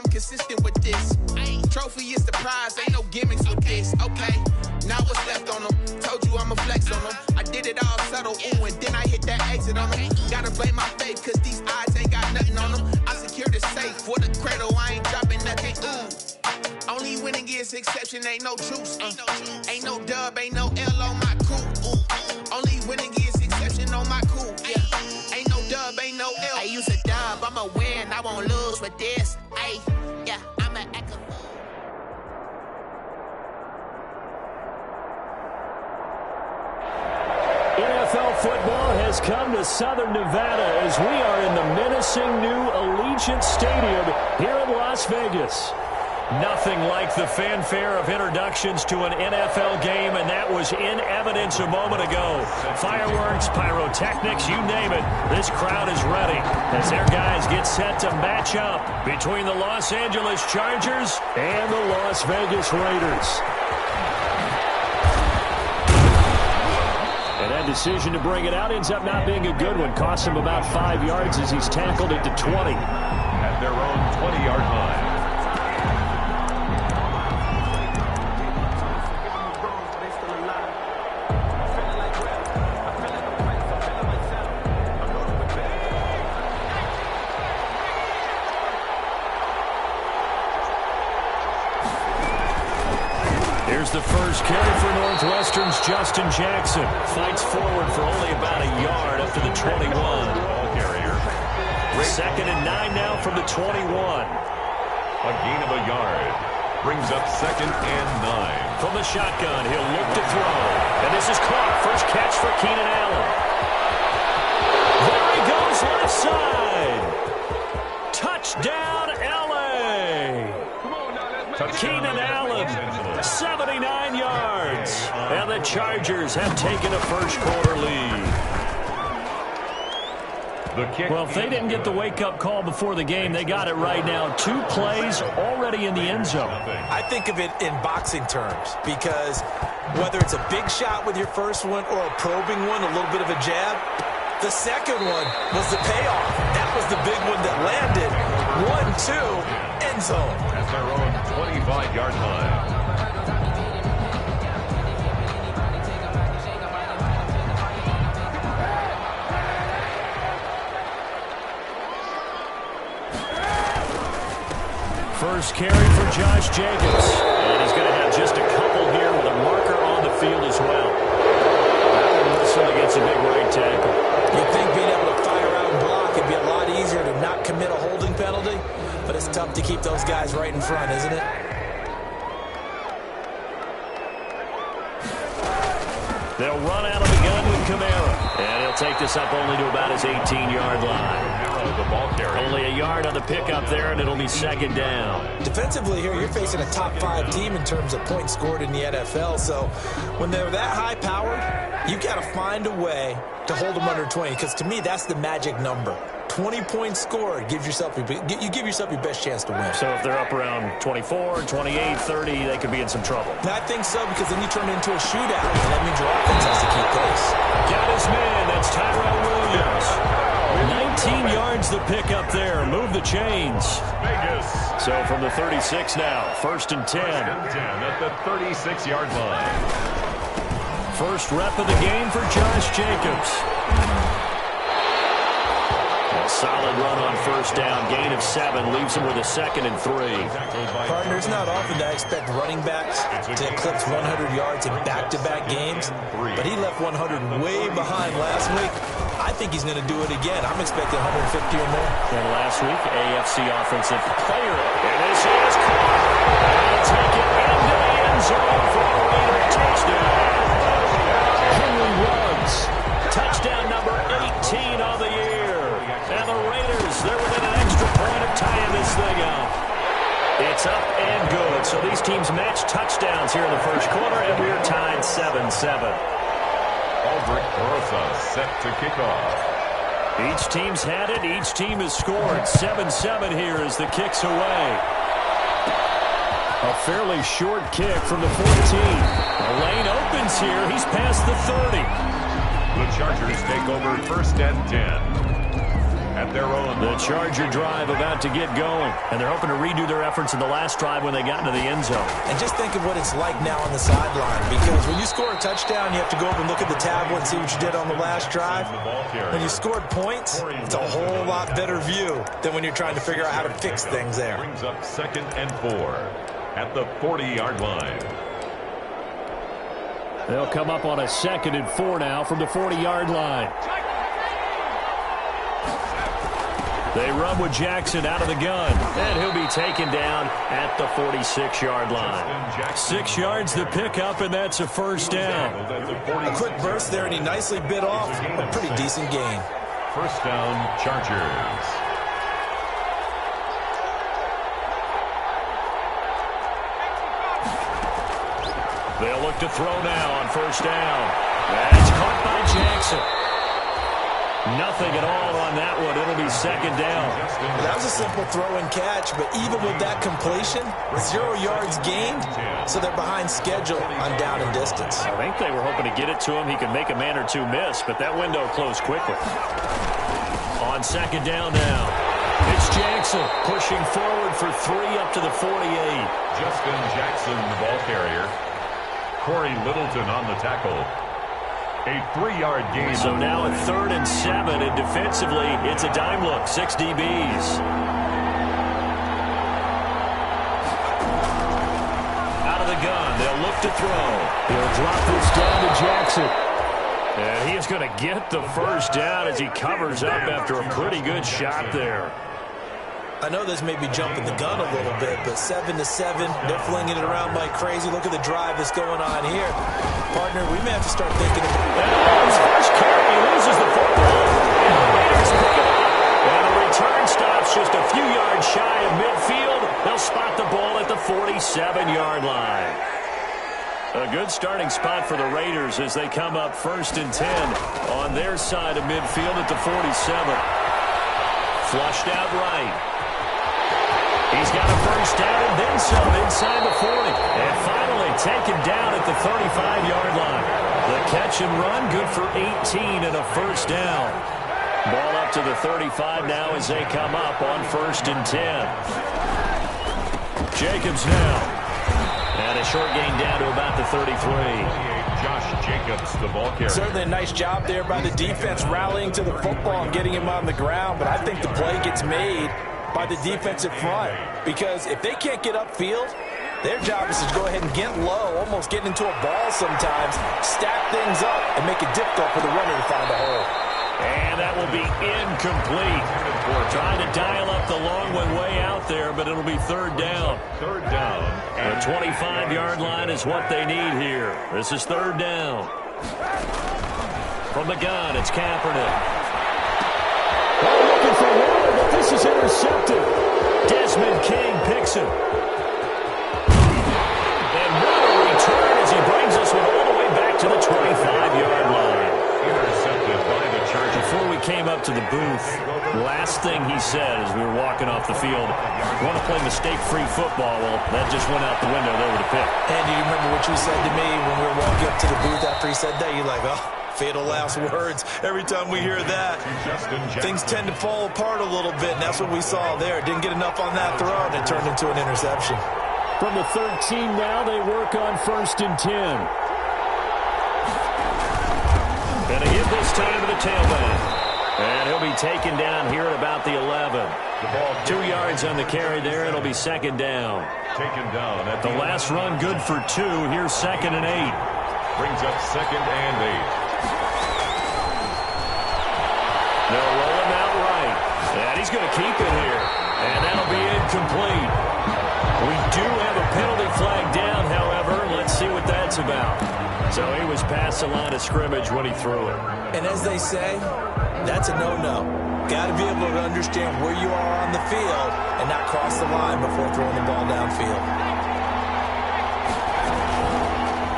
I'm consistent with this. Trophy is the prize, ain't no gimmicks with this. Okay, now what's left on them? Told you I'ma flex on them. I did it all subtle, ooh, and then I hit that exit on them. Gotta blame my faith, cause these odds ain't got nothing on them. I secured the safe for the cradle, I ain't dropping nothing, ooh. Only winning is exception, ain't no truce. Ain't no dub, ain't no L on my coup. Only winning is exception on my coup. Yeah. Ain't no dub, ain't no L. I use a dub, I'ma win, I won't lose with this. Ay, yeah, I'm an echo. NFL football has come to Southern Nevada as we are in the menacing new Allegiant Stadium here in Las Vegas. Nothing like the fanfare of introductions to an NFL game, and that was in evidence a moment ago. Fireworks, pyrotechnics, you name it. This crowd is ready as their guys get set to match up between the Los Angeles Chargers and the Las Vegas Raiders. And that decision to bring it out ends up not being a good one. Costs him about 5 yards as he's tackled it to 20. At their own 20-yard line. Here's the first carry for Northwestern's Justin Jackson. Fights forward for only about a yard up to the 21. Second and 9 now from the 21. A gain of a yard. Brings up second and 9. From the shotgun, he'll look to throw. And this is caught. First catch for Keenan Allen. There he goes left side. Touchdown, L.A. Keenan Allen, 79 yards. And the Chargers have taken a first-quarter lead. Well, if they didn't get the wake-up call before the game, they got it right now. 2 plays already in the end zone. I think of it in boxing terms because whether it's a big shot with your first one or a probing one, a little bit of a jab, the second one was the payoff. That was the big one that landed. 1-2, end zone. That's their own 25-yard line. First carry for Josh Jacobs. And he's going to have just a couple here with a marker on the field as well. That one whistled against a big right tackle. You'd think being able to fire out and block would be a lot easier to not commit a holding penalty, but it's tough to keep those guys right in front, isn't it? They'll run out of the gun with Kamara. And he'll take this up only to about his 18-yard line. The ball carry. Only a yard on the pickup there, and it'll be second down. Defensively here, you're facing a top-5 team in terms of points scored in the NFL. So when they're that high-powered, you've got to find a way to hold them under 20. Because to me, that's the magic number. 20 points scored gives yourself you give yourself your best chance to win. So if they're up around 24, 28, 30, they could be in some trouble. I think so, because then you turn it into a shootout. And that means your offense has to keep pace. Got his man. That's Tyrell Williams. 19 yards the pickup there. Move the chains. Vegas. So from the 36 now, first and 10. First and 10 at the 36-yard line. First rep of the game for Josh Jacobs. Solid run on first down. Gain of 7 leaves him with a second and 3. Partner, it's not often that I expect running backs to eclipse 100 yards in back-to-back games, but he left 100 way behind last week. I think he's going to do it again. I'm expecting 150 or more. And last week, AFC Offensive Player. And this is caught. They'll take it into the end zone for a Raider touchdown. Henry Ruggs, touchdown number 18 on the year. And the Raiders, they're within an extra point of tying this thing up. It's up and good. So these teams match touchdowns here in the first quarter, and we're tied 7-7. Aldrich Rosa set to kick off. Each team's had it. Each team has scored. 7-7 here as the kick's away. A fairly short kick from the 14. The lane opens here. He's past the 30. The Chargers take over first and 10. at their own. The Charger drive about to get going, and they're hoping to redo their efforts in the last drive when they got into the end zone. And just think of what it's like now on the sideline, because when you score a touchdown, you have to go over and look at the tablet and see what you did on the last drive. When you scored points, it's a whole lot better view than when you're trying to figure out how to fix things there. Brings up 2nd and 4 at the 40-yard line. They'll come up on a 2nd and 4 now from the 40-yard line. They run with Jackson out of the gun, and he'll be taken down at the 46-yard line. 6 yards to pick up, and that's a first down. A quick burst there, and he nicely bit off a pretty decent gain. First down, Chargers. They'll look to throw now on first down. That's caught by Jackson. Nothing at all on that one. It'll be 2nd down. That was a simple throw and catch, but even with that completion, 0 yards gained, so they're behind schedule on down and distance. I think they were hoping to get it to him. He could make a man or two miss, but that window closed quickly. On 2nd down now, it's Jackson pushing forward for 3 up to the 48. Justin Jackson, the ball carrier. Corey Littleton on the tackle. A 3-yard gain. So now at 3rd and 7, and defensively, it's a dime look. 6 DBs. Out of the gun, they'll look to throw. He'll drop this down to Jackson. And he is going to get the first down as he covers up after a pretty good shot there. I know this may be jumping the gun a little bit, but 7 to 7, they're flinging it around like crazy. Look at the drive that's going on here. Partner, we may have to start thinking about his first carry, he loses the football. And the Raiders pick it up. And the return stops just a few yards shy of midfield. They'll spot the ball at the 47-yard line. A good starting spot for the Raiders as they come up 1st and 10 on their side of midfield at the 47. Flushed out right. He's got a first down and then some inside the 40. And finally taken down at the 35-yard line. The catch and run good for 18 and a first down. Ball up to the 35 now as they come up on 1st and 10. Jacobs now. And a short gain down to about the 33. Josh Jacobs, the ball carrier. Certainly a nice job there by the defense rallying to the football and getting him on the ground. But I think the play gets made by the defensive front, because if they can't get upfield, their job is to go ahead and get low, almost get into a ball sometimes, stack things up, and make it difficult for the runner to find a hole. And that will be incomplete. We're trying to dial up the long one way out there, but it'll be 3rd down. 3rd down. The 25-yard line is what they need here. This is 3rd down. From the gun, it's Kaepernick. Looking for one, but this is intercepted. Desmond King picks him. And what a return as he brings us all the way back to the 25-yard line. Intercepted by the Chargers. Before we came up to the booth, last thing he said as we were walking off the field, want to play mistake-free football. Well, that just went out the window there with a pick. And do you remember what you said to me when we were walking up to the booth after he said that? You're like, oh, fatal last words. Every time we hear that, things tend to fall apart a little bit, and that's what we saw there. Didn't get enough on that throw, and it turned into an interception. From the 13 now, they work on 1st and 10. And a hit this time to the tailback. And he'll be taken down here at about the 11. 2 yards on the carry there. It'll be 2nd down. Taken down at the last run good for 2. Here's 2nd and 8. Brings up 2nd and 8. They'll roll him out right. And he's going to keep it here. And that'll be incomplete. We do have a penalty flag down, however. Let's see what that's about. So he was past the line of scrimmage when he threw it. And as they say, that's a no-no. Got to be able to understand where you are on the field and not cross the line before throwing the ball downfield.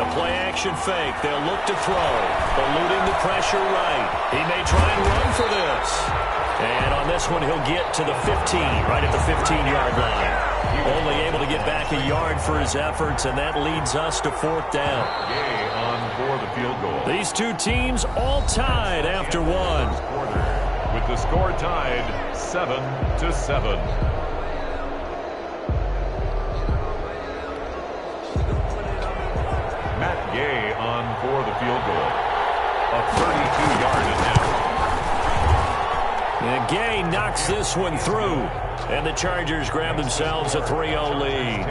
The play-action fake. They'll look to throw. Eluding the pressure right. He may try and run for this. And on this one, he'll get to the 15, right at the 15-yard line. Only able to get back a yard for his efforts, and that leads us to 4th down. Gay on for the field goal. These two teams all tied after one. with the score tied 7-7. Matt Gay on for the field goal. A 32-yard attempt. And Gay knocks this one through. And the Chargers grab themselves a 3-0 lead.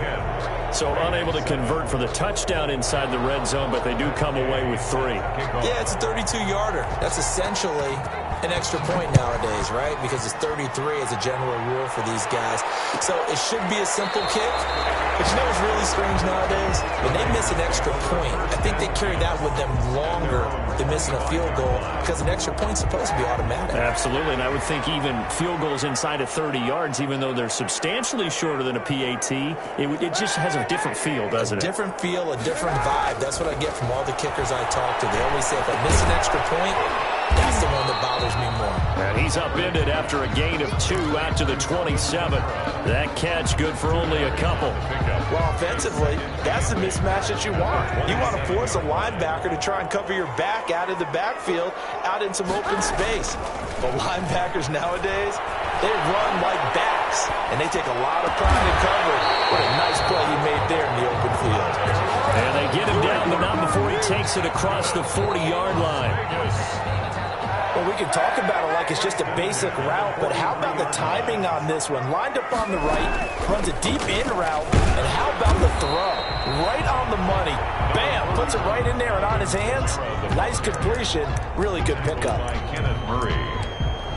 So unable to convert for the touchdown inside the red zone, but they do come away with 3. Yeah, it's a 32-yarder. That's essentially an extra point nowadays, right? Because it's 33 as a general rule for these guys. So it should be a simple kick. But you know what's really strange nowadays? When they miss an extra point, I think they carry that with them longer than missing a field goal because an extra point's supposed to be automatic. Absolutely, and I would think even field goals inside of 30 yards, even though they're substantially shorter than a PAT, it just has a different feel, doesn't it? A different feel, a different vibe. That's what I get from all the kickers I talk to. They always say if I miss an extra point, that's the one that bothers me more. And he's upended after a gain of 2 out to the 27. That catch good for only a couple. Well, offensively, that's the mismatch that you want. You want to force a linebacker to try and cover your back out of the backfield, out in some open space. But linebackers nowadays, they run like backs, and they take a lot of pride in covering. What a nice play he made there in the open field. And they get him down, but not before he takes it across the 40-yard line. Well, we can talk about it like it's just a basic route, but how about the timing on this one? Lined up on the right, runs a deep in route, and how about the throw? Right on the money. Bam! Puts it right in there and on his hands. Nice completion. Really good pickup.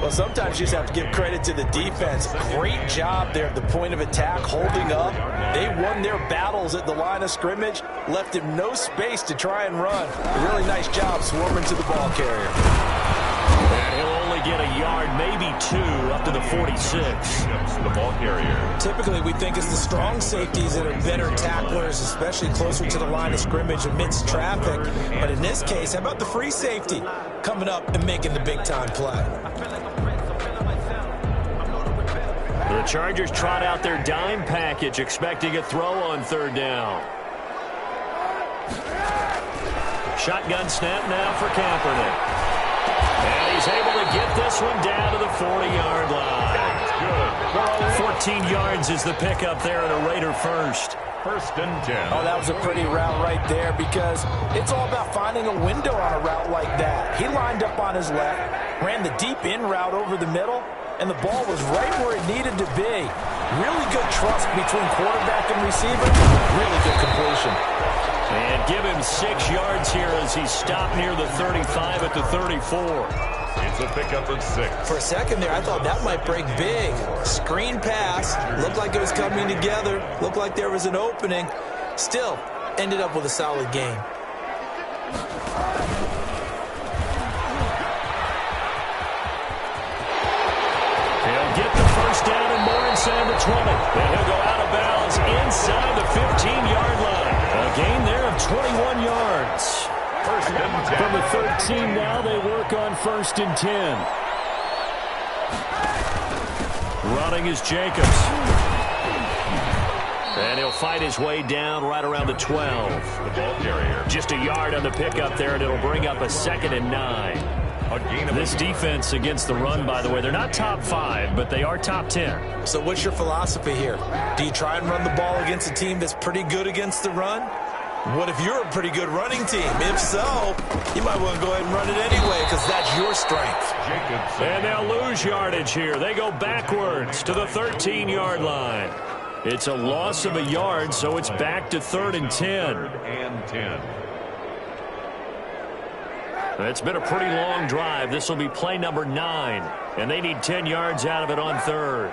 Well, sometimes you just have to give credit to the defense. Great job there at the point of attack, holding up. They won their battles at the line of scrimmage, left him no space to try and run. A really nice job swarming to the ball carrier. And he'll only get a yard, maybe 2, up to the 46. The ball carrier. Typically, we think it's the strong safeties that are better tacklers, especially closer to the line of scrimmage amidst traffic. But in this case, how about the free safety coming up and making the big-time play? The Chargers trot out their dime package, expecting a throw on 3rd down. Shotgun snap now for Kaepernick. And he's able to get this one down to the 40-yard line. 14 yards is the pickup there at a Raider first. 1st and 10. Oh, that was a pretty route right there because it's all about finding a window on a route like that. He lined up on his left, ran the deep in route over the middle, and the ball was right where it needed to be. Really good trust between quarterback and receiver. Really good completion. And give him 6 yards here as he stopped near the 35 at the 34. It's a pickup of 6. For a second there, I thought that might break big. Screen pass. Looked like it was coming together. Looked like there was an opening. Still, ended up with a solid game. He'll get the first down and more inside the 20. And he'll go out of bounds inside the 15-yard line. A gain there of 21 yards. 1st and 10. From the 13 now, they work on 1st and 10. Running is Jacobs. And he'll fight his way down right around the 12. The ball carrier. Just a yard on the pickup there, and it'll bring up a 2nd and 9. This defense against the run, by the way, they're not top 5, but they are top 10. So what's your philosophy here? Do you try and run the ball against a team that's pretty good against the run? What if you're a pretty good running team? If so, you might want to go ahead and run it anyway because that's your strength. And they'll lose yardage here. They go backwards to the 13-yard line. It's a loss of a yard, so it's back to 3rd and 10. 3rd and 10. It's been a pretty long drive. This will be play number 9, and they need 10 yards out of it on 3rd.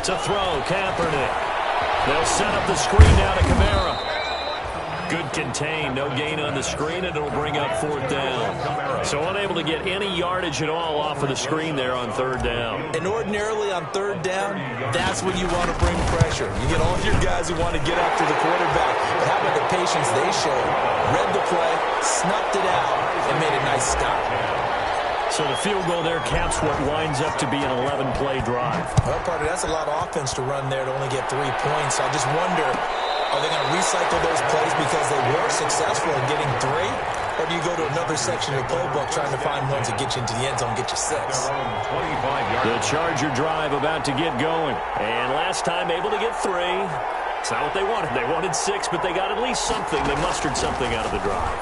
To throw, Kaepernick. They'll set up the screen now to Kamara. Good contain, no gain on the screen, and it'll bring up 4th down. So unable to get any yardage at all off of the screen there on 3rd down. And ordinarily on 3rd down, that's when you want to bring pressure. You get all your guys who want to get after the quarterback. But how about the patience they showed? Read the play, snuffed it out, and made a nice stop. So the field goal there caps what winds up to be an 11-play drive. Well, partner, that's a lot of offense to run there to only get 3 points. I just wonder, are they going to recycle those plays because they were successful in getting 3? or do you go to another section of the playbook trying to find ones that get you into the end zone, get you 6? The Charger drive about to get going. And last time able to get 3. It's not what they wanted. They wanted 6, but they got at least something. They mustered something out of the drive.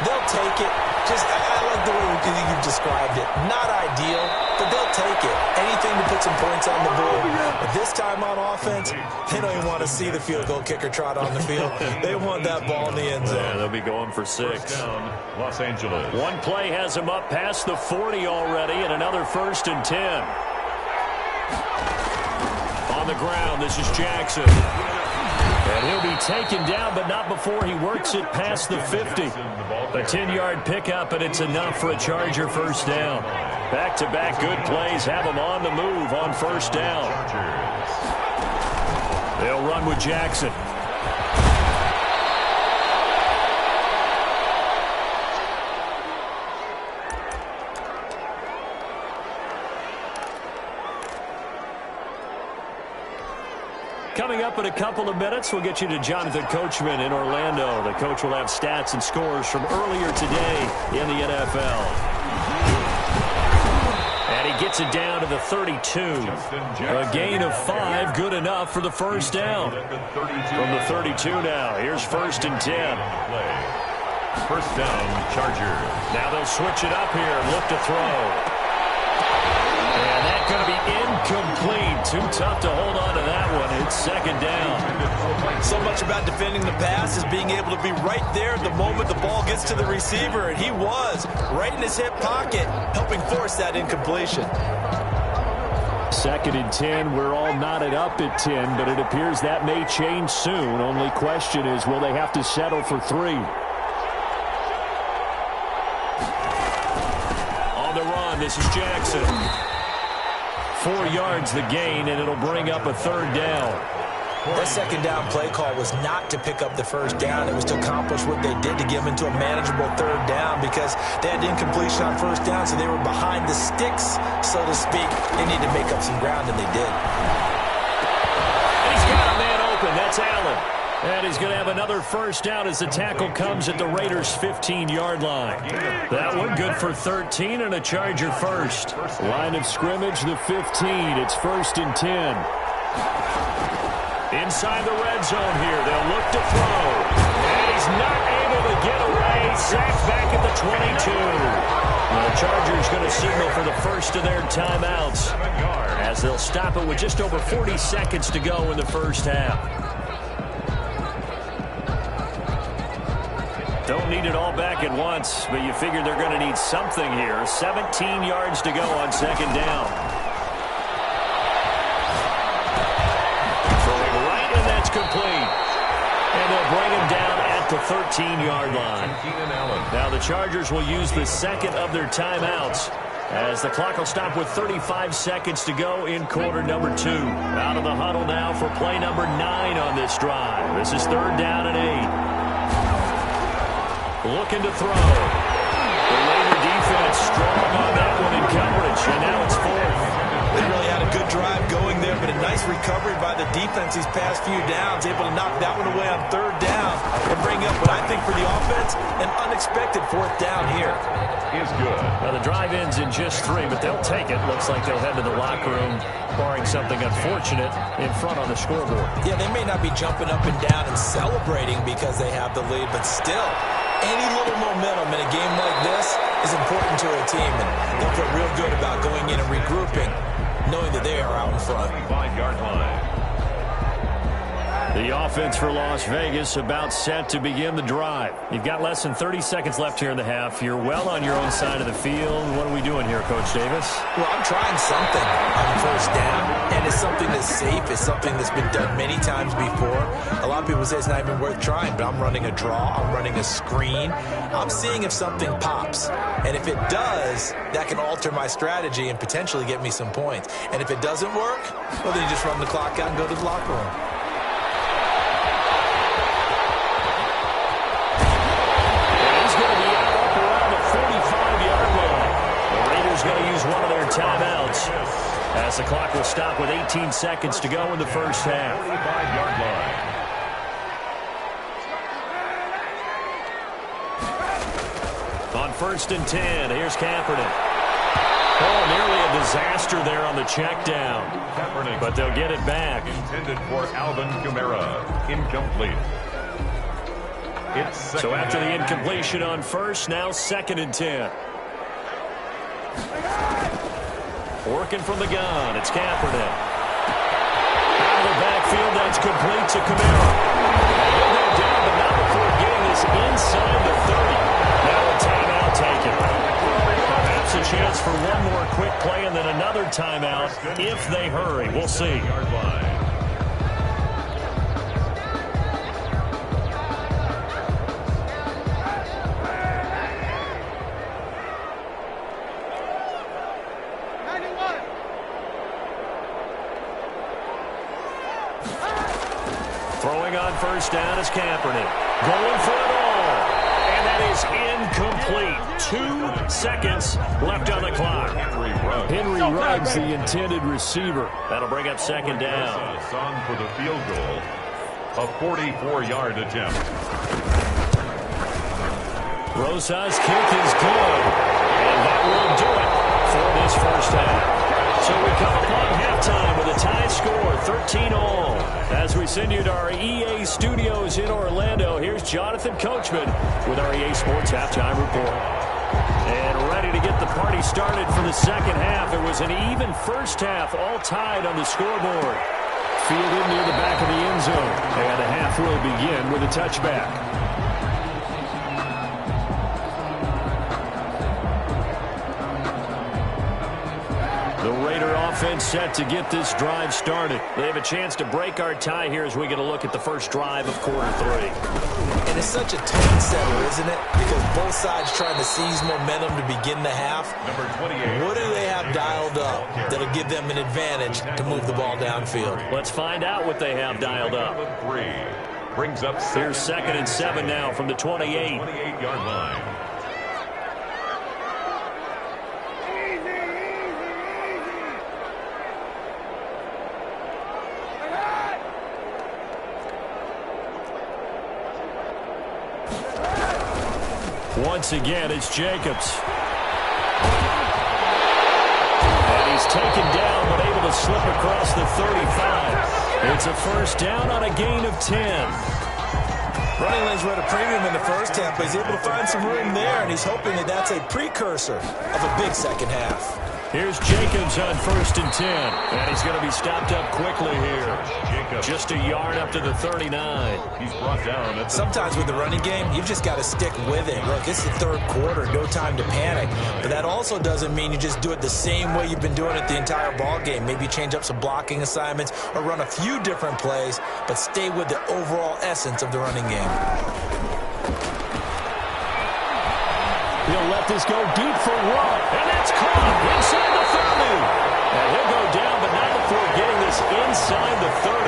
They'll take it. I like the way you've described it. Not ideal, but they'll take it. Anything to put some points on the board. But this time on offense, they don't even want to see the field goal kicker trot on the field. They want that ball in the end zone. Yeah, they'll be going for 6. First down, Los Angeles. One play has them up past the 40 already, and another 1st and 10. On the ground, this is Jackson. And he'll be taken down, but not before he works it past the 50. A 10-yard pickup, and it's enough for a Charger first down. Back-to-back good plays have them on the move on first down. They'll run with Jackson. Coming up in a couple of minutes, we'll get you to Jonathan Coachman in Orlando. The coach will have stats and scores from earlier today in the NFL. And he gets it down to the 32. A gain of 5, good enough for the first down. From the 32 now, here's 1st and 10. First down, Chargers. Now they'll switch it up here and look to throw. And that's going to be incomplete. Too tough to hold on to that one. It's 2nd down. So much about defending the pass is being able to be right there at the moment the ball gets to the receiver, and he was right in his hip pocket, helping force that incompletion. 2nd and 10. We're all knotted up at 10, but it appears that may change soon. Only question is, will they have to settle for 3? On the run, this is Jackson. 4 yards the gain, and it'll bring up a 3rd down. That 2nd down play call was not to pick up the first down. It was to accomplish what they did to get them into a manageable 3rd down because they had incompletion on first down, so they were behind the sticks, so to speak. They needed to make up some ground, and they did. And he's got a man open. That's Allen. And he's going to have another first down as the tackle comes at the Raiders' 15-yard line. That one good for 13 and a Charger first. Line of scrimmage, the 15. It's 1st and 10. Inside the red zone here. They'll look to throw. And he's not able to get away. Sacked back at the 22. The Chargers going to signal for the first of their timeouts as they'll stop it with just over 40 seconds to go in the first half. Don't need it all back at once, but you figure they're going to need something here. 17 yards to go on 2nd down. Throwing right, and that's complete. And they'll bring him down at the 13-yard line. Now the Chargers will use the 2nd of their timeouts as the clock will stop with 35 seconds to go in quarter number 2. Out of the huddle now for play number 9 on this drive. This is 3rd down and 8. Looking to throw. The Raider defense strong on that one in coverage, and now it's 4th. They really had a good drive going there, but a nice recovery by the defense these past few downs, able to knock that one away on 3rd down and bring up what I think for the offense, an unexpected 4th down here. Is good. Now the drive ends in just 3, but they'll take it. Looks like they'll head to the locker room, barring something unfortunate in front on the scoreboard. Yeah, they may not be jumping up and down and celebrating because they have the lead, but still, any little momentum in a game like this is important to a team, and they'll feel real good about going in and regrouping, knowing that they are out in front. 5-yard line. The offense for Las Vegas about set to begin the drive. You've got less than 30 seconds left here in the half. You're well on your own side of the field. What are we doing here, Coach Davis? Well, I'm trying something on first down, and it's something that's safe. It's something that's been done many times before. A lot of people say it's not even worth trying, but I'm running a draw. I'm running a screen. I'm seeing if something pops. And if it does, that can alter my strategy and potentially get me some points. And if it doesn't work, well, then you just run the clock out and go to the locker room. Going to use one of their timeouts as the clock will stop with 18 seconds to go in the first half. 45-yard line. 1st and 10. Here's Kaepernick. Oh, nearly a disaster there on the check down. Kaepernick, but they'll get it back. Intended for Alvin Kamara. Incomplete. So after the incompletion on 1st, now 2nd and 10. Working from the gun, it's Kaepernick. Out of the backfield, that's complete to Kamara. He'll go down, but not before getting this inside the 30. Now a timeout taken. Perhaps a chance for one more quick play and then another timeout if they hurry. We'll see. Throwing on 1st down is Kaepernick. Going for it all. And that is incomplete. 2 seconds left on the clock. Henry Ruggs, the intended receiver. That'll bring up 2nd down. On for the field goal. A 44-yard attempt. Rosa's kick is good. And that will do it for this 1st half. So we come upon halftime with a tie score, 13-all. As we send you to our EA studios in Orlando, here's Jonathan Coachman with our EA Sports Halftime Report. And ready to get the party started for the 2nd half. It was an even 1st half, all tied on the scoreboard. Fielded near the back of the end zone. And the half will begin with a touchback. The Raider offense set to get this drive started. They have a chance to break our tie here as we get a look at the 1st drive of quarter 3. And it's such a tone setter, isn't it? Because both sides trying to seize momentum to begin the half. Number 28. What do they have dialed up that'll give them an advantage to move the ball downfield? Let's find out what they have dialed up. Brings up Here's 2nd and 7 now from the 28. 28-yard line. Once again, it's Jacobs. And he's taken down, but able to slip across the 35. It's a 1st down on a gain of 10. Running lanes were at a premium in the 1st half, but he's able to find some room there, and he's hoping that that's a precursor of a big 2nd half. Here's Jacobs on 1st and 10. And he's going to be stopped up quickly here. Just a yard up to the 39. He's brought down. Sometimes with the running game, you've just got to stick with it. Look, it's the 3rd quarter, no time to panic. But that also doesn't mean you just do it the same way you've been doing it the entire ball game. Maybe change up some blocking assignments or run a few different plays, but stay with the overall essence of the running game. He'll let this go deep for one, and that's caught inside the 30. And he'll go down, but not before getting this inside the 30.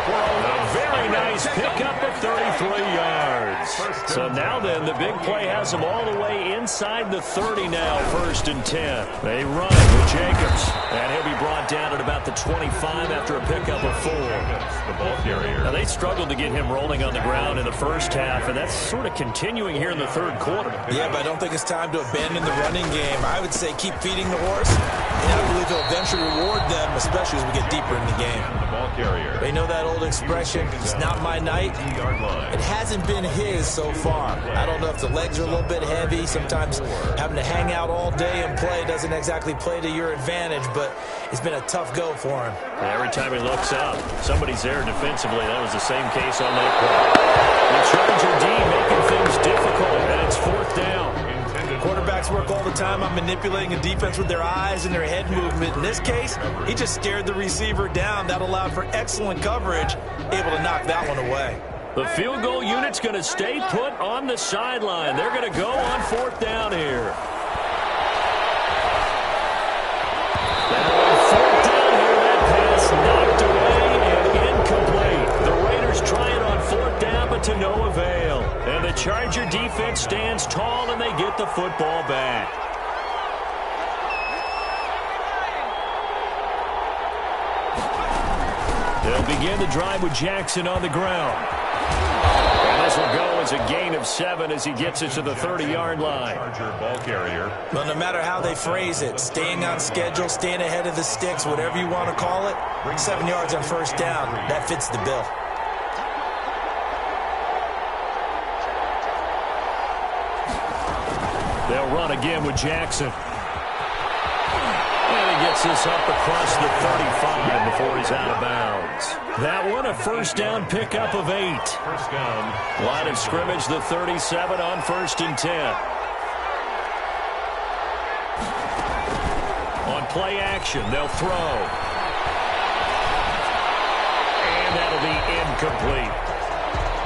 A very nice pickup of 33 yards. So now then, the big play has him all the way inside the 30 now, 1st and 10. They run it with Jacobs, and he'll be brought down at about the 25 after a pickup of 4. The ball carrier. Now, they struggled to get him rolling on the ground in the 1st half, and that's sort of continuing here in the 3rd quarter. Yeah, but I don't think it's time to abandon the running game. I would say keep feeding the horse, and I believe he'll eventually reward them, especially as we get deeper in the game. The ball carrier. They know that old expression, it's not my night. It hasn't been his so far. I don't know if the legs are a little bit heavy. Sometimes having to hang out all day and play doesn't exactly play to your advantage, but it's been a tough go for him. Every time he looks up, somebody's there defensively. That was the same case on that play. The Charger D making things difficult, and it's 4th down. Quarterbacks work all the time on manipulating a defense with their eyes and their head movement. In this case, he just stared the receiver down. That allowed for excellent coverage, able to knock that one away. The field goal unit's going to stay put on the sideline. They're going to go on 4th down here. Now on 4th down here, that pass knocked away and incomplete. The Raiders try it on 4th down, but to no avail. And the Charger defense stands tall, and they get the football back. They'll begin the drive with Jackson on the ground. And this This will go as a gain of 7 as he gets it to the 30-yard line. Ball carrier. Well, no matter how they phrase it, staying on schedule, staying ahead of the sticks, whatever you want to call it, 7 yards on first down, that fits the bill. They'll run again with Jackson. And he gets this up across the 35 before he's out of bounds. That one, a first down pickup of 8. First down. Line of scrimmage, the 37 on 1st and 10. On play action, they'll throw. And that'll be incomplete.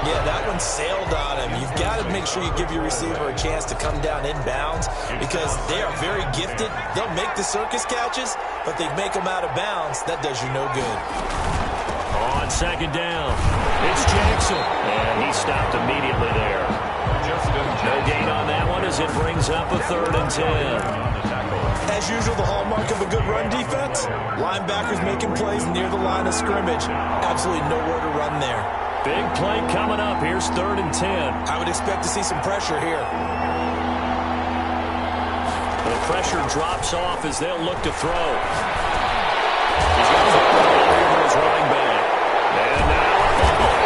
Yeah, that one sailed on him. You've got to make sure you give your receiver a chance to come down inbounds because they are very gifted. They'll make the circus catches, but they make them out of bounds. That does you no good. On 2nd down, it's Jackson. And he stopped immediately there. No gain on that one as it brings up a 3rd and 10. As usual, the hallmark of a good run defense, linebackers making plays near the line of scrimmage. Absolutely nowhere to run there. Big play coming up. Here's 3rd and 10. I would expect to see some pressure here. The pressure drops off as they'll look to throw. He's got to throw to his running back. And now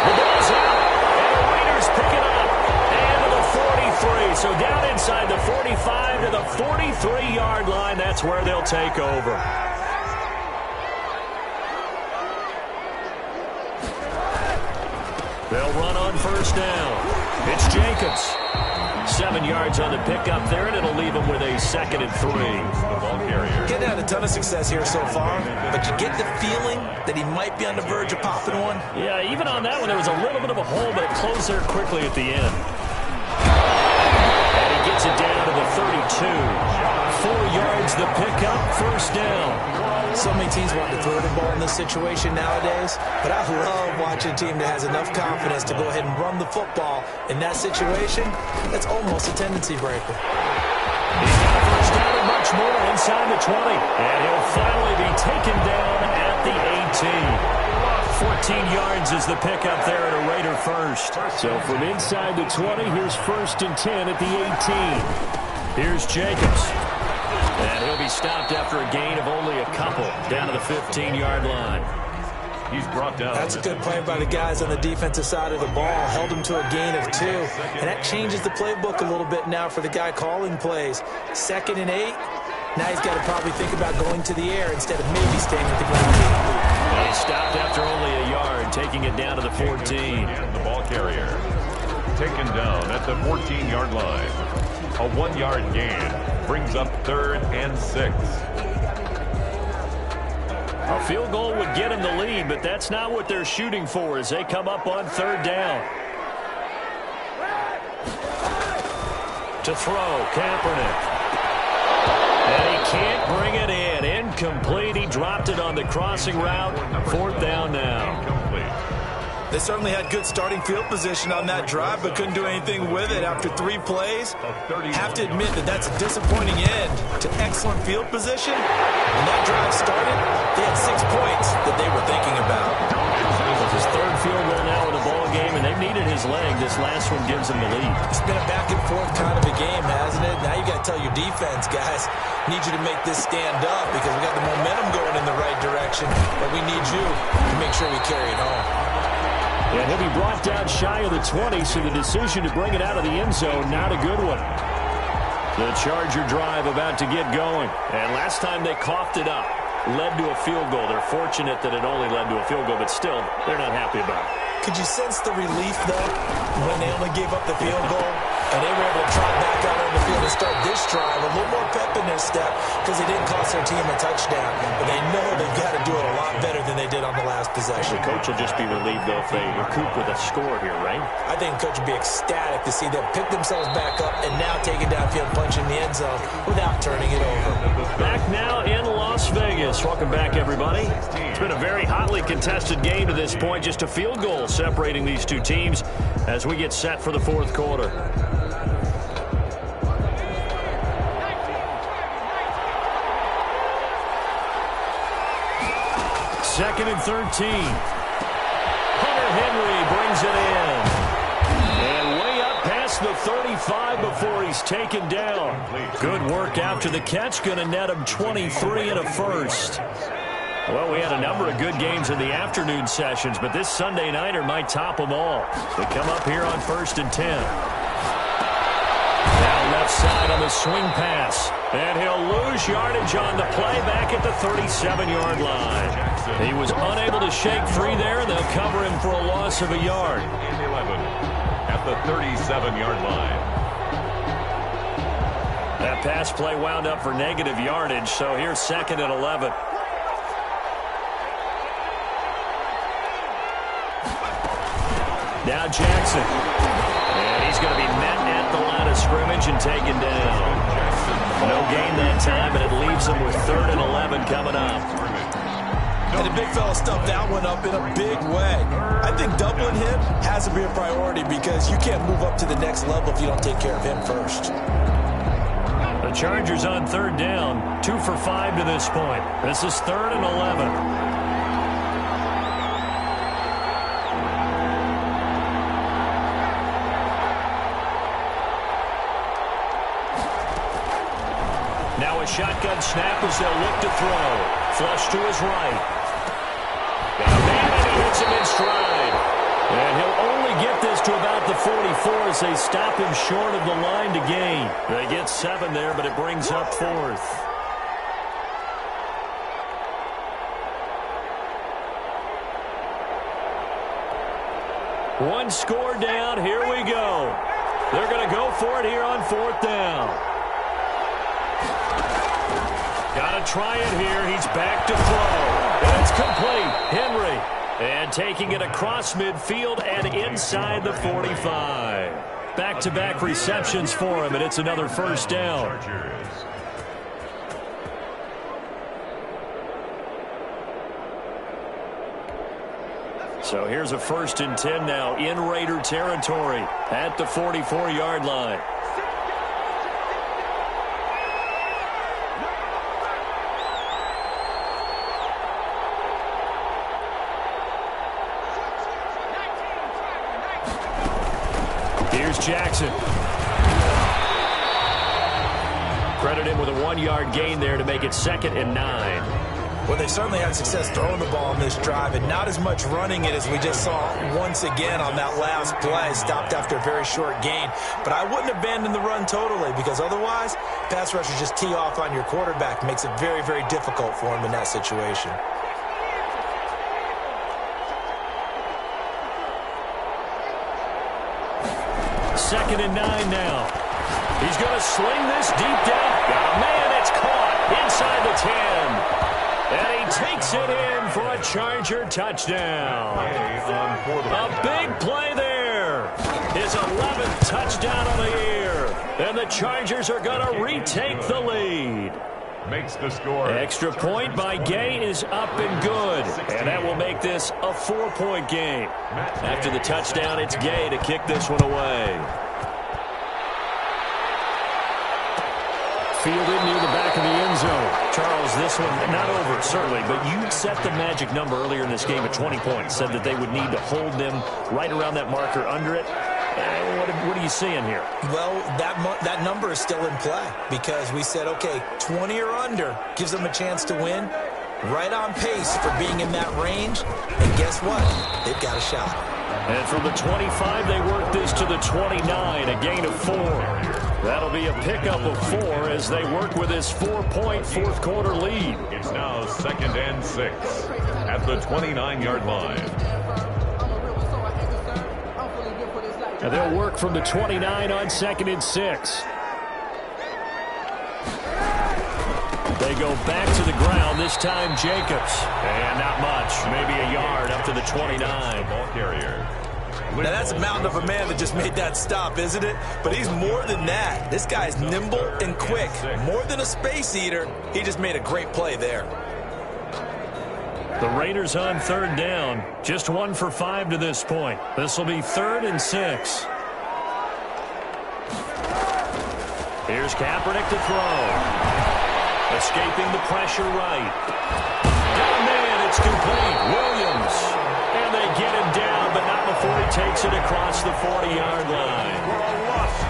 the ball's out. And the Raiders pick it up. And to the 43. So down inside the 45 to the 43-yard line. That's where they'll take over. They'll run on first down. It's Jacobs. 7 yards on the pickup there, and it'll leave him with a 2nd and 3. The ball carrier. Getting had a ton of success here so far, but you get the feeling that he might be on the verge of popping one. Yeah, even on that one, there was a little bit of a hole, but it closed there quickly at the end. And he gets it down to the 32. 4 yards the pickup, first down. So many teams want to throw the ball in this situation nowadays, but I love watching a team that has enough confidence to go ahead and run the football. In that situation, that's almost a tendency breaker. He's got a first down and much more inside the 20. And he'll finally be taken down at the 18. 14 yards is the pickup there at a Raider first. So from inside the 20, here's 1st and 10 at the 18. Here's Jacobs. And he'll be stopped after a gain of only a couple down to the 15-yard line. He's brought down. That's a good play by the guys on the defensive side of the ball. Held him to a gain of 2. And that changes the playbook a little bit now for the guy calling plays. 2nd and 8. Now he's got to probably think about going to the air instead of maybe staying at the ground. And he stopped after only a yard, taking it down to the 14. And the ball carrier taken down at the 14-yard line. A 1-yard gain brings up 3rd and 6. A field goal would get him the lead, but that's not what they're shooting for as they come up on 3rd down. To throw, Kaepernick. And he can't bring it in. Incomplete. He dropped it on the crossing route. 4th down now. Incomplete. They certainly had good starting field position on that drive, but couldn't do anything with it after 3 plays. Have to admit that that's a disappointing end to excellent field position. When that drive started, they had 6 points that they were thinking about. It's his 3rd field goal now in the ball game, and they've needed his leg. This last one gives him the lead. It's been a back and forth kind of a game, hasn't it? Now you got to tell your defense, guys, need you to make this stand up because we got the momentum going in the right direction, but we need you to make sure we carry it home. And he'll be brought down shy of the 20, so the decision to bring it out of the end zone, not a good one. The Charger drive about to get going. And last time they coughed it up, led to a field goal. They're fortunate that it only led to a field goal, but still, they're not happy about it. Could you sense the relief, though, when they only gave up the field goal and they were able to trot back out on the field and start this drive? A little more pep in their step because they didn't cost their team a touchdown. But they know they've got to do it a lot better than they did on the last possession. The coach will just be relieved, though, if they recoup with a score here, right? I think the coach would be ecstatic to see them pick themselves back up and now take it downfield, punch in the end zone without turning it over. Back now in Las Vegas. Welcome back, everybody. It's been a very hotly contested game to this point. Just a field goal separating these two teams as we get set for the 4th quarter. Second and 13. Hunter Henry brings it in. And past the 35 before he's taken down. Good work after the catch. Going to net him 23 and a first. Well, we had a number of good games in the afternoon sessions, but this Sunday nighter might top them all. They come up here on 1st and 10. Now left side on the swing pass. And he'll lose yardage on the play back at the 37-yard line. He was unable to shake free there, and they'll cover him for a loss of a yard. And 11 at the 37-yard line. That pass play wound up for negative yardage, so here's 2nd and 11. Now Jackson. And he's going to be met at the line of scrimmage and taken down. No gain that time, and it leaves him with 3rd and 11 coming up. And the big fella stuffed that one up in a big way. I think doubling him has to be a priority because you can't move up to the next level if you don't take care of him first. The Chargers on 3rd down, 2 for 5 to this point. This is 3rd and 11. Now a shotgun snap as they'll look to throw. Flush to his right. And he hits him in stride. And he'll only get this to about the 44 as they stop him short of the line to gain. They get 7 there, but it brings up 4th. One score down. Here we go. They're going to go for it here on 4th down. Got to try it here. He's back to throw. And it's complete. Henry. And taking it across midfield and inside the 45. Back-to-back receptions for him, and it's another 1st down. So here's a 1st and 10 now in Raider territory at the 44-yard line. Here's Jackson. Credit him with a 1-yard gain there to make it 2nd and 9. Well, they certainly had success throwing the ball on this drive and not as much running it as we just saw once again on that last play. Stopped after a very short gain. But I wouldn't abandon the run totally because otherwise, pass rushers just tee off on your quarterback. Makes it very, very difficult for him in that situation. Second and 9 now. He's going to sling this deep down. Got a man. It's caught inside the 10. And he takes it in for a Charger touchdown. A big play there. His 11th touchdown of the year. And the Chargers are going to retake the lead. Makes the score. Extra point by Gay is up and good. And that will make this a 4-point game. After the touchdown, it's Gay to kick this one away. Fielded near the back of the end zone. Charles, this one not over, certainly, but you set the magic number earlier in this game at 20 points. Said that they would need to hold them right around that marker under it. What are you seeing here? Well, that number is still in play because we said, okay, 20 or under gives them a chance to win. Right on pace for being in that range. And guess what? They've got a shot. And from the 25, they work this to the 29, a gain of 4. That'll be a pickup of 4 as they work with this 4-point fourth-quarter lead. It's now 2nd and 6 at the 29-yard line. And they'll work from the 29 on 2nd and 6. They go back to the ground, this time Jacobs. And not much, maybe a yard up to the 29. Ball carrier. Now that's a mountain of a man that just made that stop, isn't it? But he's more than that. This guy's nimble and quick. More than a space eater, he just made a great play there. The Raiders on 3rd down. Just 1 for 5 to this point. This will be 3rd and 6. Here's Kaepernick to throw. Escaping the pressure right. Oh, man, it's complete. Williams. And they get him down, but not before he takes it across the 40-yard line.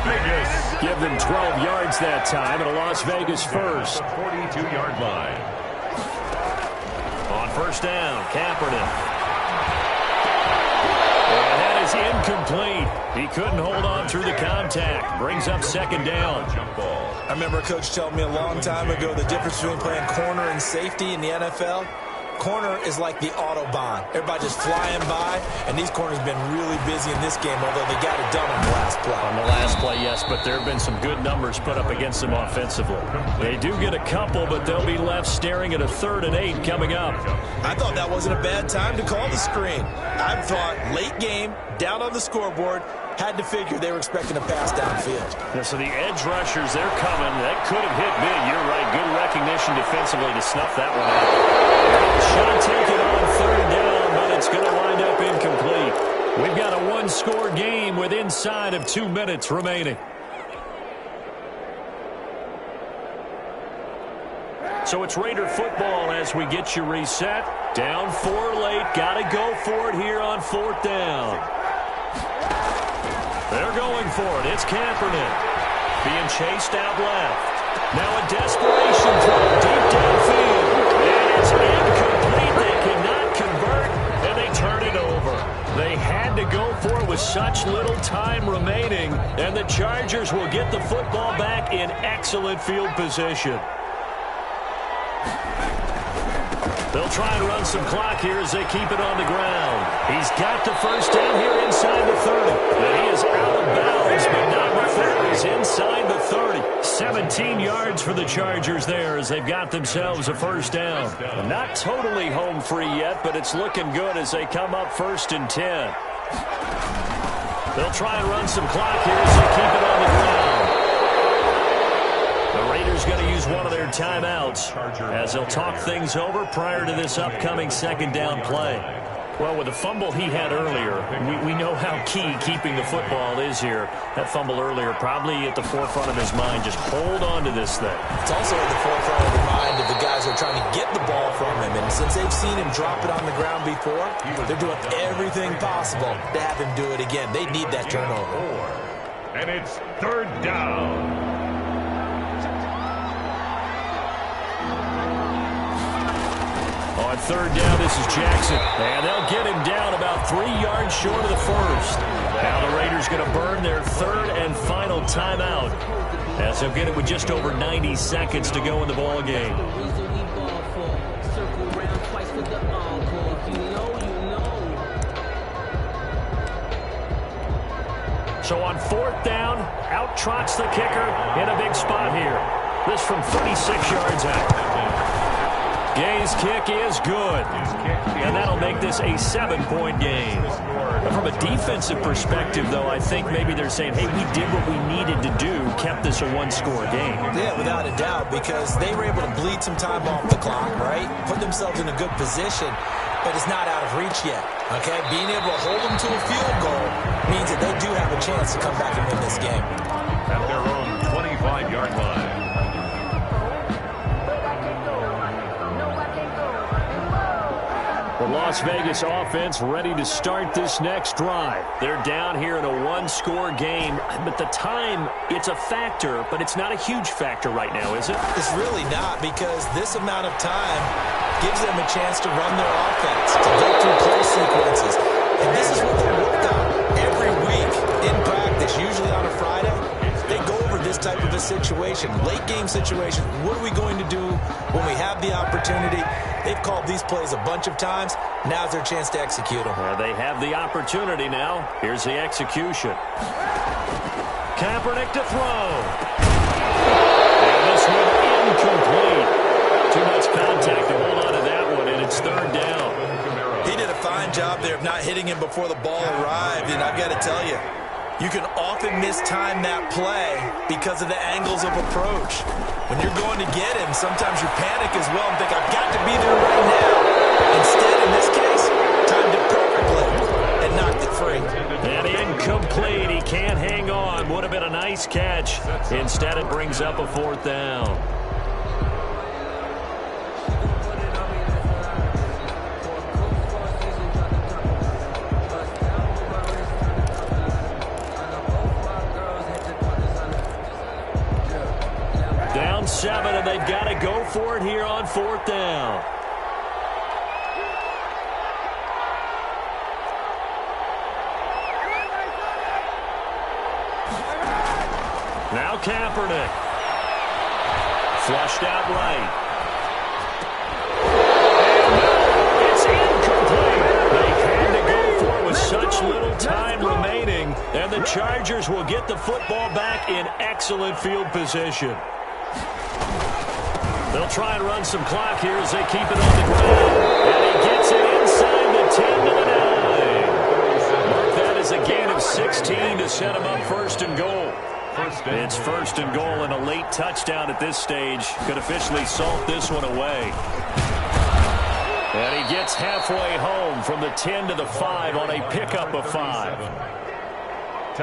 Vegas. Give them 12 yards that time and a Las Vegas first. 42-yard line. On first down, Kaepernick. And that is incomplete. He couldn't hold on through the contact. Brings up second down. Jump ball. I remember a coach telling me a long time ago the difference between playing corner and safety in the NFL. Corner is like the Autobahn. Everybody just flying by, and these corners have been really busy in this game, although they got it done on the last play. On the last play, yes, but there have been some good numbers put up against them offensively. They do get a couple, but they'll be left staring at a 3rd and 8 coming up. I thought that wasn't a bad time to call the screen. I thought late game, down on the scoreboard, had to figure they were expecting a pass downfield. Yeah, so the edge rushers, they're coming. That could have hit big. You're right. Good recognition defensively to snuff that one out. Shot taken on 3rd down, but it's going to wind up incomplete. We've got a 1-score game with inside of 2 minutes remaining. So it's Raider football as we get you reset. Down 4 late. Got to go for it here on 4th down. They're going for it. It's Kaepernick being chased out left. Now a desperation throw deep downfield. And it's incomplete. They cannot convert, and they turn it over. They had to go for it with such little time remaining, and the Chargers will get the football back in excellent field position. They'll try and run some clock here as they keep it on the ground. He's got the first down here inside the 30. And he is out of bounds, but not before he's inside the 30. 17 yards for the Chargers there as they've got themselves a first down. Not totally home free yet, but it's looking good as they come up 1st and 10. They'll try and run some clock here as they keep it on the ground. The Raiders going to use one of their timeouts as they'll talk things over prior to this upcoming 2nd down play. Well, with the fumble he had earlier, we know how key keeping the football is here. That fumble earlier probably at the forefront of his mind. Just hold on to this thing. It's also at the forefront of the mind of the guys who are trying to get the ball from him. And since they've seen him drop it on the ground before, they're doing everything possible to have him do it again. They need that turnover. And it's 3rd down. On 3rd down, this is Jackson. And they'll get him down about 3 yards short of the first. Now the Raiders going to burn their 3rd and final timeout as they'll get it with just over 90 seconds to go in the ball game. So on 4th down, out trots the kicker in a big spot here. This from 36 yards out. Gay's kick is good, and that'll make this a 7-point game. From a defensive perspective, though, I think maybe they're saying, hey, we did what we needed to do, kept this a 1-score game. Yeah, without a doubt, because they were able to bleed some time off the clock, right? Put themselves in a good position, but it's not out of reach yet, okay? Being able to hold them to a field goal means that they do have a chance to come back and win this game. At their own 25-yard line. The Las Vegas offense ready to start this next drive. They're down here in a 1-score game, but the time, it's a factor, but it's not a huge factor right now, is it? It's really not, because this amount of time gives them a chance to run their offense, to go through play sequences. And this is what they work on every week in practice, usually on a Friday. They go over this type of a situation, late game situation. What are we going to do when we have the opportunity? They've called these plays a bunch of times. Now's their chance to execute them. They have the opportunity now. Here's the execution. Kaepernick to throw. And this one incomplete. Too much contact to hold on to that one, and it's 3rd down. He did a fine job there of not hitting him before the ball arrived, and I've got to tell you, you can often mistime that play because of the angles of approach. When you're going to get him, sometimes you panic as well and think, I've got to be there right now. Instead, in this case, timed it perfectly and knocked it free. And incomplete. He can't hang on. Would have been a nice catch. Instead, it brings up a 4th down. they've got to go for it here on 4th down. Now Kaepernick. Flushed out right. And it's incomplete. They had to go for it with such little time remaining. And the Chargers will get the football back in excellent field position. They'll try and run some clock here as they keep it on the ground. And he gets it inside the 10 to the 9. Mark that as a gain of 16 to set him up 1st and goal. It's 1st and goal, and a late touchdown at this stage could officially salt this one away. And he gets halfway home from the 10 to the 5 on a pickup of 5.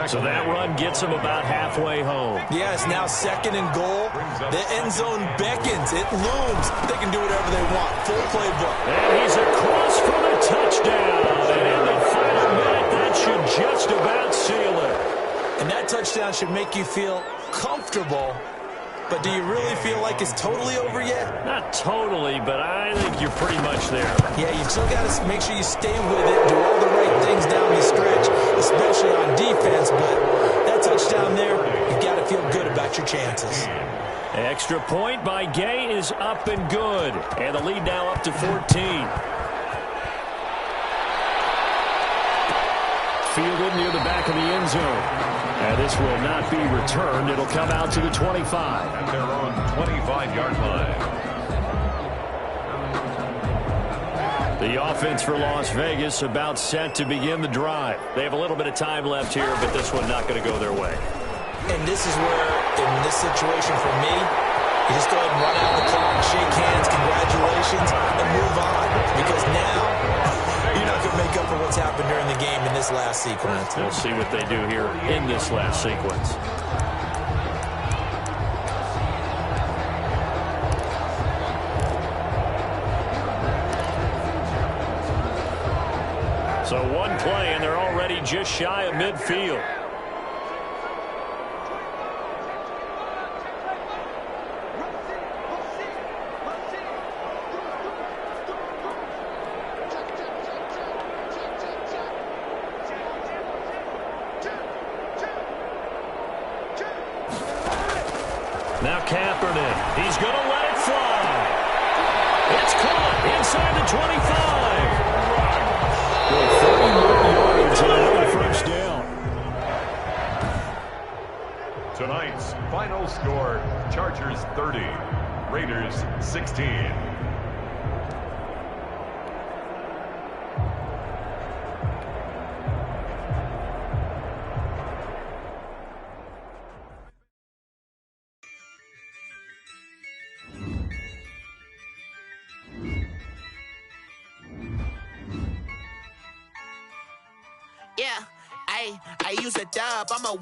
So that run gets him about halfway home. Yeah, it's now 2nd and goal. The end zone beckons. It looms. They can do whatever they want. Full playbook. And he's across for the touchdown. And in the final minute, that should just about seal it. And that touchdown should make you feel comfortable. But do you really feel like it's totally over yet? Not totally, but I think you're pretty much there. Yeah, you still got to make sure you stay with it, do all the right things down the stretch, especially on defense. But that touchdown there, you've got to feel good about your chances. Extra point by Gay is up and good. And the lead now up to 14. Fielded near the back of the end zone. And this will not be returned. It'll come out to the 25. At their own 25-yard line. The offense for Las Vegas about set to begin the drive. They have a little bit of time left here, but this one not going to go their way. And this is where, in this situation for me, you just go ahead and run out the clock, shake hands, congratulations, and move on. Because now you're not going to make up for what's happened during the game in this last sequence. We'll see what they do here in this last sequence. So one play, and they're already just shy of midfield. Now Kaepernick, he's going to let it fly. It's caught inside the 25. Well, 31 yards and another first down. Tonight's final score, Chargers 30, Raiders 16. Yeah, I use a dub. I'm a